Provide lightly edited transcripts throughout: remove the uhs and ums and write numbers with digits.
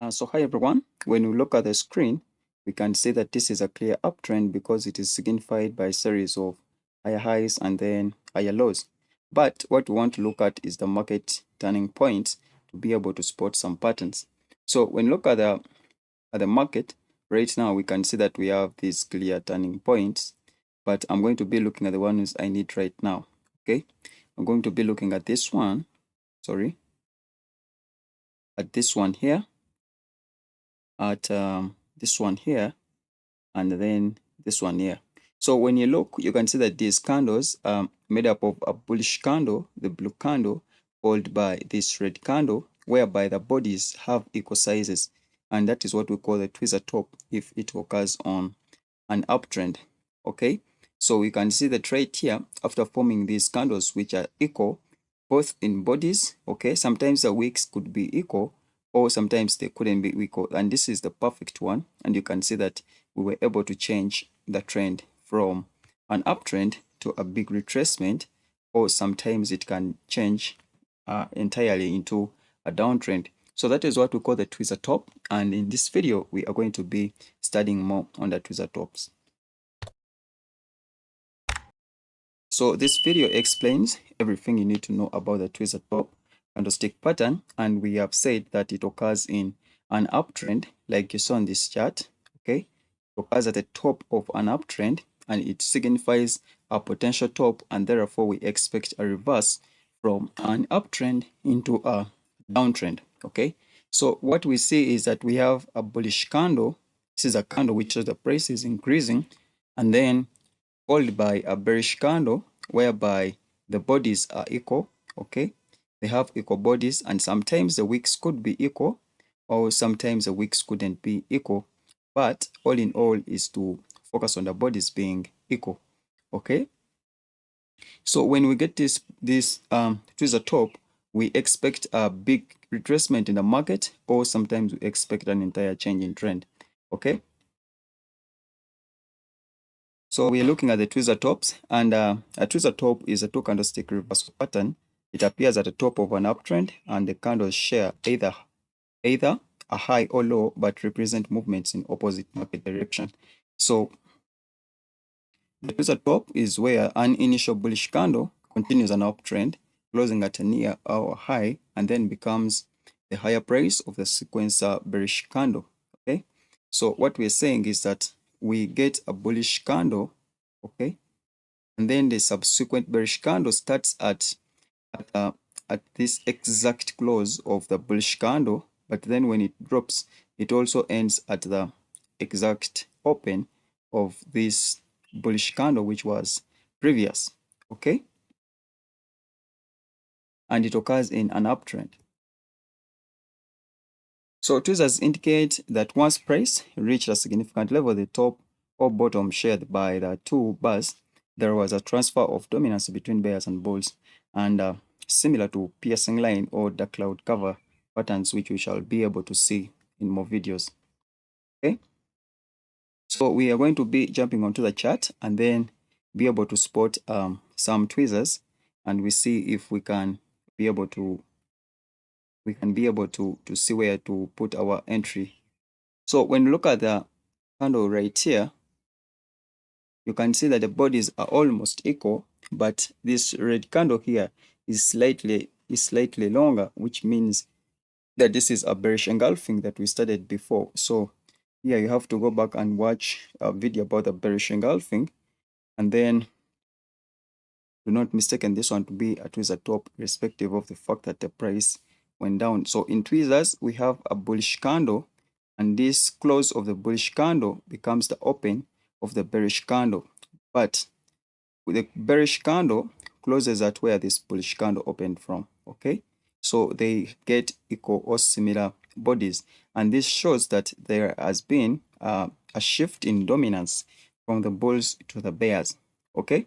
So hi everyone, when we look at the screen, we can see that this is a clear uptrend because it is signified by a series of higher highs and then higher lows. But what we want to look at is the market turning point to be able to spot some patterns. So when you look at the market right now, we can see that we have these clear turning points, but I'm going to be looking at the ones I need right now. Okay, I'm going to be looking at this one, at this one here, at this one here, and then this one here. So when you look, you can see that these candles are made up of a bullish candle, the blue candle, followed by this red candle, whereby the bodies have equal sizes. And that is what we call the tweezer top if it occurs on an uptrend. Okay, so we can see the trade here after forming these candles, which are equal both in bodies. Okay, sometimes the wicks could be equal, or sometimes they couldn't be equal, and this is the perfect one. And you can see that we were able to change the trend from an uptrend to a big retracement, or sometimes it can change entirely into a downtrend. So that is what we call the tweezer top, and in this video we are going to be studying more on the tweezer tops. So this video explains everything you need to know about the tweezer top candlestick pattern, and we have said that it occurs in an uptrend like you saw in this chart. Okay, it occurs at the top of an uptrend and it signifies a potential top, and therefore we expect a reverse from an uptrend into a downtrend. Okay, so what we see is that we have a bullish candle. This is a candle which shows the price is increasing, and then followed by a bearish candle whereby the bodies are equal. Okay, they have equal bodies, and sometimes the wicks could be equal, or sometimes the wicks couldn't be equal, but all in all is to focus on the bodies being equal. Okay, so when we get this tweezer top, we expect a big retracement in the market, or sometimes we expect an entire change in trend. Okay, so we're looking at the tweezer tops, and a tweezer top is a two candlestick reversal pattern. It appears at the top of an uptrend, and the candles share either a high or low, but represent movements in opposite market direction. So the tweezer top is where an initial bullish candle continues an uptrend, closing at a near or high, and then becomes the higher price of the sequencer bearish candle. Okay, so what we're saying is that we get a bullish candle, okay, and then the subsequent bearish candle starts at this exact close of the bullish candle, but then when it drops, it also ends at the exact open of this bullish candle which was previous. Okay, and it occurs in an uptrend. So tweezers indicate that once price reached a significant level, the top or bottom shared by the two bars, there was a transfer of dominance between bears and bulls, and similar to piercing line or the cloud cover patterns, which we shall be able to see in more videos. Okay, so we are going to be jumping onto the chart and then be able to spot some tweezers, and we see if we can be able to see where to put our entry. So when you look at the candle right here, you can see that the bodies are almost equal, but this red candle here is slightly longer, which means that this is a bearish engulfing that we studied before. So here you have to go back and watch a video about the bearish engulfing, and then do not mistaken this one to be a tweezer top, irrespective of the fact that the price went down. So in tweezers, we have a bullish candle, and this close of the bullish candle becomes the open of the bearish candle. But with the bearish candle closes at where this bullish candle opened from. Okay, so they get equal or similar bodies, and this shows that there has been a shift in dominance from the bulls to the bears. Okay,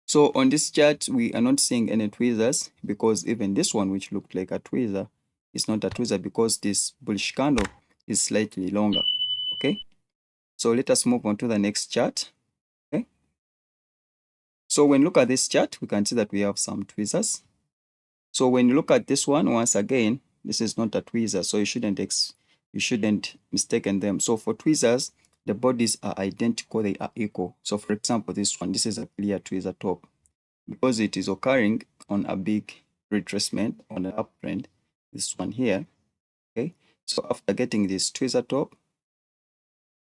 so on this chart we are not seeing any tweezers, because even this one, which looked like a tweezer, is not a tweezer because this bullish candle is slightly longer. Okay, so let us move on to the next chart. Okay, so when you look at this chart, we can see that we have some tweezers. So when you look at this one, once again, This is not a tweezer, so you shouldn't mistaken them. So for tweezers, the bodies are identical, they are equal. So for example, this is a clear tweezer top because it is occurring on a big retracement on an uptrend. This one here, okay. So after getting this tweezer top,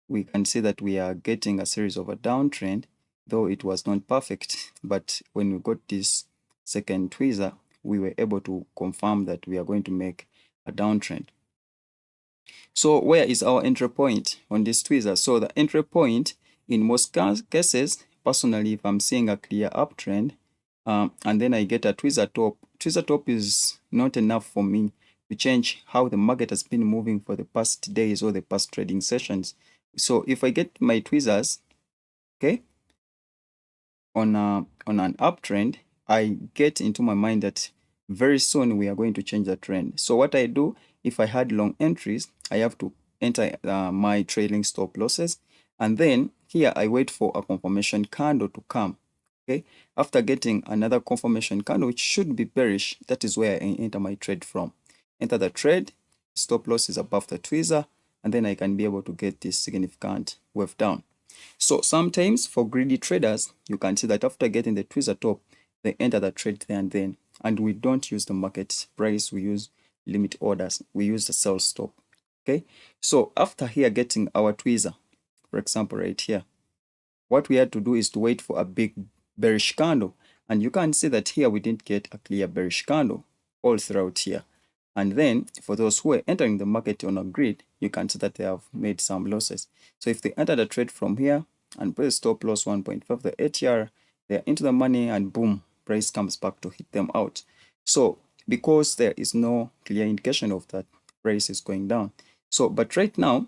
we can see that we are getting a series of a downtrend, though it was not perfect. But when we got this second tweezer, we were able to confirm that we are going to make a downtrend. So where is our entry point on this tweezer? So the entry point in most cases, personally, if I'm seeing a clear uptrend, and then I get a tweezer top is not enough for me to change how the market has been moving for the past days or the past trading sessions. So if I get my tweezers, okay, on an uptrend, I get into my mind that very soon we are going to change the trend. So what I do, if I had long entries, I have to enter my trailing stop losses, and then here I wait for a confirmation candle to come. Okay, after getting another confirmation candle, which should be bearish, that is where I enter my trade from. Enter the trade, stop loss is above the tweezer, and then I can be able to get this significant wave down. So sometimes for greedy traders, you can see that after getting the tweezer top, they enter the trade there and then. And we don't use the market price, we use limit orders, we use the sell stop. Okay, so after here getting our tweezer, for example, right here, what we had to do is to wait for a big bearish candle. And you can see that here we didn't get a clear bearish candle all throughout here. And then for those who are entering the market on a grid, you can see that they have made some losses. So if they enter the trade from here and put a stop loss 1.5, the ATR, they're into the money and boom, price comes back to hit them out. So because there is no clear indication of that, price is going down. So, but right now,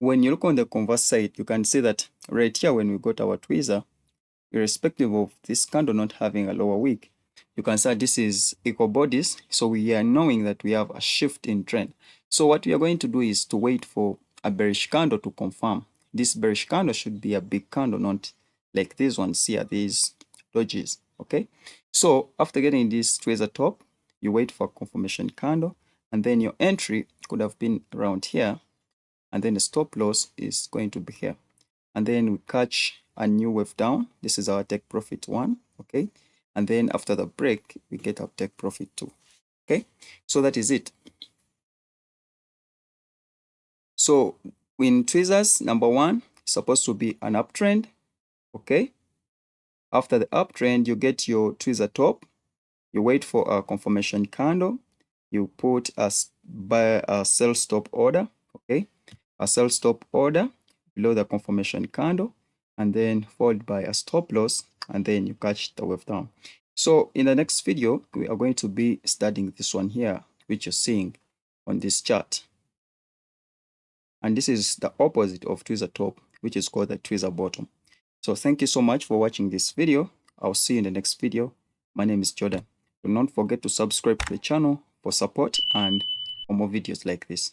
when you look on the converse side, you can see that right here when we got our tweezer, irrespective of this candle not having a lower wick, you can say this is equal bodies. So we are knowing that we have a shift in trend. So what we are going to do is to wait for a bearish candle to confirm. This bearish candle should be a big candle, not like these ones here, these dodges. Okay. So after getting this tweezer top, you wait for a confirmation candle, and then your entry could have been around here, and then the stop loss is going to be here. And then we catch a new wave down. This is our take profit 1, okay? And then after the break, we get our take profit 2, okay? So that is it. So in tweezers, number 1 is supposed to be an uptrend, okay? After the uptrend, you get your tweezer top. You wait for a confirmation candle. You put a sell stop order, okay? A sell stop order below the confirmation candle, and then followed by a stop loss, and then you catch the wave down. So in the next video, we are going to be studying this one here, which you're seeing on this chart. And this is the opposite of tweezer top, which is called the tweezer bottom. So thank you so much for watching this video. I'll see you in the next video. My name is Jordan. Do not forget to subscribe to the channel for support and for more videos like this.